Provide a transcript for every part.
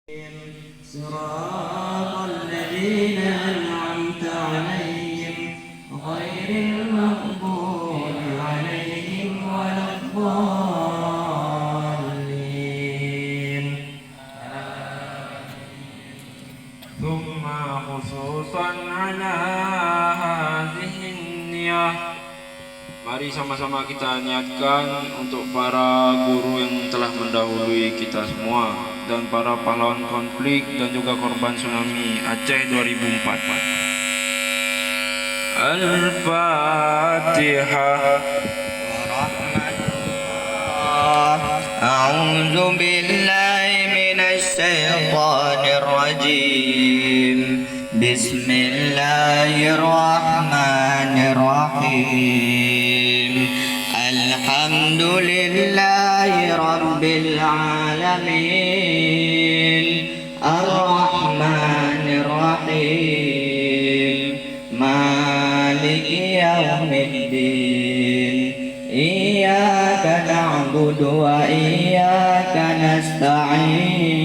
صراط الذين أنعمت عليهم غير المغضوب عليهم ولا الضالين. ثم خصوصا على هذه النية, mari sama-sama kita niatkan untuk para guru yang telah mendahului kita semua dan para pahlawan konflik dan juga korban tsunami Aceh 2004. Al-Fatihah. A'udzu billahi minasy syaithanir rajim. Bismillahirrahmanirrahim. Alhamdulillahi rabbil alamin. Ar-Rahmanir Rahim. Maliki yaumiddin. Iyyaka na'budu wa iyyaka nasta'in.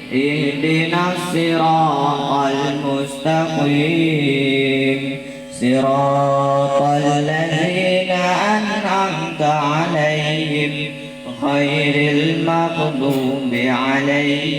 Ihdinas siratal mustaqim. Siratal ladzina an'amta 'alaihim ghairil maghdubi 'alaihim